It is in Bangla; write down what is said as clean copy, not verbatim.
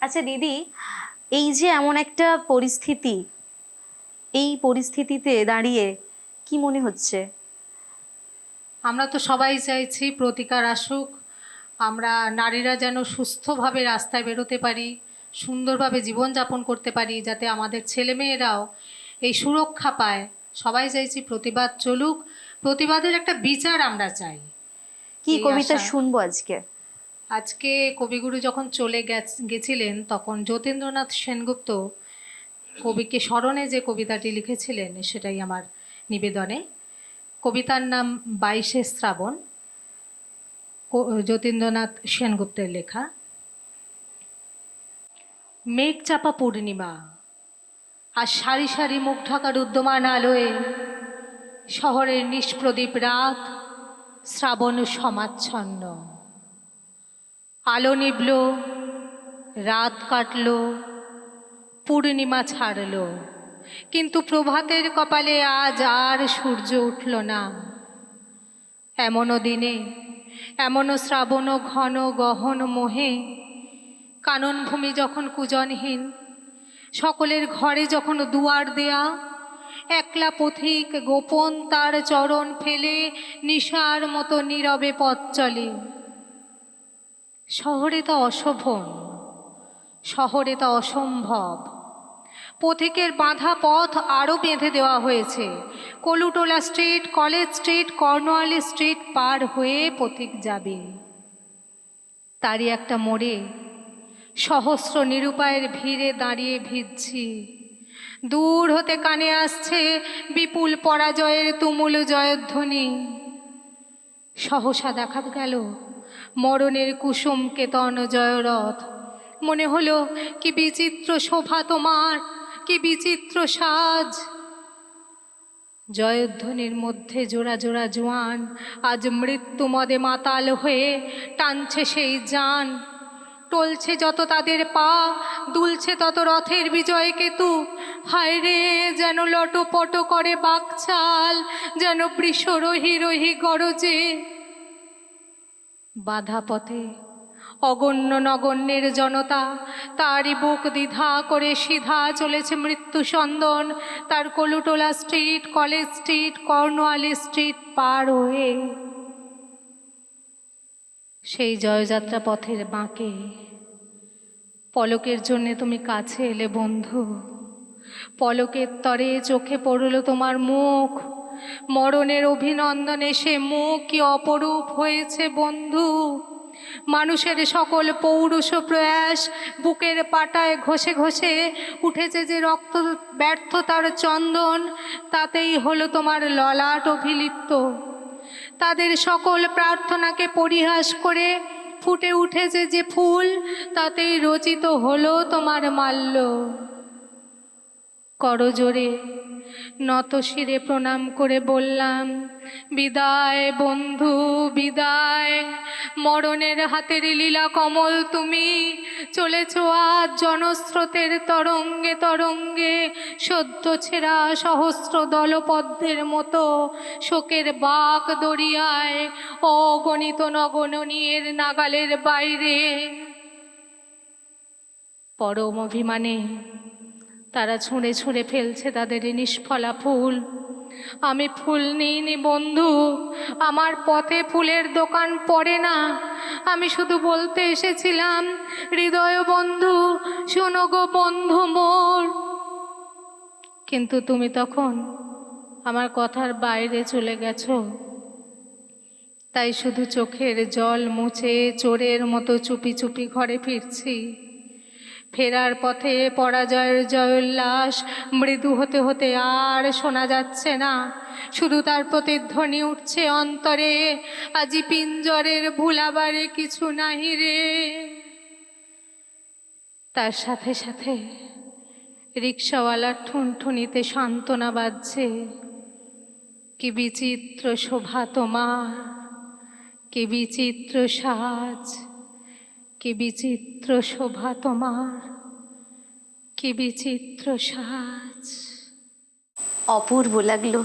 আচ্ছা দিদি, এই যে এমন একটা পরিস্থিতি, এই পরিস্থিতিতে দাঁড়িয়ে কি মনে হচ্ছে? আমরা তো সবাই চাইছি প্রতিকার আসুক, আমরা নারীরা যেন সুস্থভাবে রাস্তায় বেরোতে পারি, সুন্দরভাবে জীবনযাপন করতে পারি, যাতে আমাদের ছেলেমেয়েরাও এই সুরক্ষা পায়। সবাই চাইছি প্রতিবাদ চলুক, প্রতিবাদের একটা বিচার আমরা চাই। কি এই কবিতা আশা। শুনবো আজকে? আজকে কবিগুরু যখন চলে গেছিলেন তখন যতীন্দ্রনাথ সেনগুপ্ত কবিকে স্মরণে যে কবিতাটি লিখেছিলেন সেটাই আমার নিবেদনে। কবিতার নাম 22শে শ্রাবণ, যতীন্দ্রনাথ সেনগুপ্তের লেখা। মেঘ চাপা পূর্ণিমা আর সারি সারি মুখ ঢাকার উদ্যমান আলোয় শহরের নিষ্প্রদীপ রাত শ্রাবণ সমাচ্ছন্ন। আলো নিভল, রাত কাটল, পূর্ণিমা ছাড়ল, কিন্তু প্রভাতের কপালে আজ আর সূর্য উঠল না। এমনও দিনে, এমনও শ্রাবণ ঘন গহন মোহে, কাননভূমি যখন কুজনহীন, সকলের ঘরে যখন দুয়ার দেয়া, একলা পথিক গোপন তার চরণ ফেলে নিশার মতো নীরবে পথ চলে। শহরে তা অশোভন, শহরে তা অসম্ভব। পথিকের বাঁধা পথ আরও বেঁধে দেওয়া হয়েছে। Kolutola street, college street, Cornwallis street পার হয়ে পথিক যাবে। তারই একটা মোড়ে সহস্র নিরুপায়ের ভিড়ে দাঁড়িয়ে ভিজছি। দূর হতে কানে আসছে বিপুল পরাজয়ের তুমুল জয়ধ্বনি। সহসা দেখা গেল মরণের কুসুম কেতন জয়রথ। মনে হলো কি বিচিত্র শোভা তোমার, কি বিচিত্র সাজ। জয়ধ্বনির মধ্যে জোড়া জোড়া জোয়ান আজ মৃত্যুমদে মাতাল হয়ে টানছে সেই যান। টলছে যত তাদের পা, দুলছে তত রথের বিজয় কেতু। হায় রে, যেন লটপট করে বাকছাল, যেন বৃষ রহি রহি গরজে। বাধা পথে অগণ্য নগণ্যের জনতা, তারই বুক দ্বিধা করে সিধা চলেছে মৃত্যু সন্দন তার Kolutola street, college street, Cornwallis street পার হয়ে। সেই জয়যাত্রা পথের বাঁকে পলকের জন্যে তুমি কাছে এলে বন্ধু। পলকের তরে চোখে পড়ল তোমার মুখ। মরণের অভিনন্দনে সে মুখ কি অপরূপ হয়েছে বন্ধু। মানুষের সকল পৌরুষ প্রয়াস বুকের পাটায় ঘষে ঘষে উঠেছে যে রক্ত ব্যর্থতার চন্দন, তাতেই হলো তোমার ললাট অভিলিপ্ত। তাদের সকল প্রার্থনাকে পরিহাস করে ফুটে উঠেছে যে ফুল, তাতেই রচিত হলো তোমার মাল্য। করজোরে নত শিরে প্রণাম করে বললাম, বিদায় বন্ধু বিদায়। মরণের হাতের লীলা কমল তুমি, চলেছ আজ জনস্রোতের তরঙ্গে তরঙ্গে, সদ্য ছেঁড়া সহস্র দলপদ্মের মতো শোকের বাঁক দরিয়ায়, অগণিত নগণনীয়ের নাগালের বাইরে। পরম অভিমানে তারা ছুঁড়ে ছুঁড়ে ফেলছে তাদের নিষ্ফলা ফুল। আমি ফুল নিইনি বন্ধু, আমার পথে ফুলের দোকান পড়ে না। আমি শুধু বলতে এসেছিলাম, হৃদয় বন্ধু শোনো গো বন্ধু মোর। কিন্তু তুমি তখন আমার কথার বাইরে চলে গেছো। তাই শুধু চোখের জল মুছে চোরের মতো চুপি চুপি ঘরে ফিরছি। ফেরার পথে পরাজয়ের জয়োল্লাস মৃদু হতে হতে আর শোনা যাচ্ছে না। শুধু তার প্রতিধ্বনি উঠছে অন্তরে, আজি পিঞ্জরের ভুলাবারে কিছু নাহি রে। তার সাথে সাথে রিক্সাওয়ালার ঠুনঠুনিতে সান্ত্বনা বাজছে, কি বিচিত্র শোভা তোমার, কি বিচিত্র সাজ, কি বিচিত্র শোভা তোমার, কি বিচিত্র সাজ। অপূর্ব লাগলো।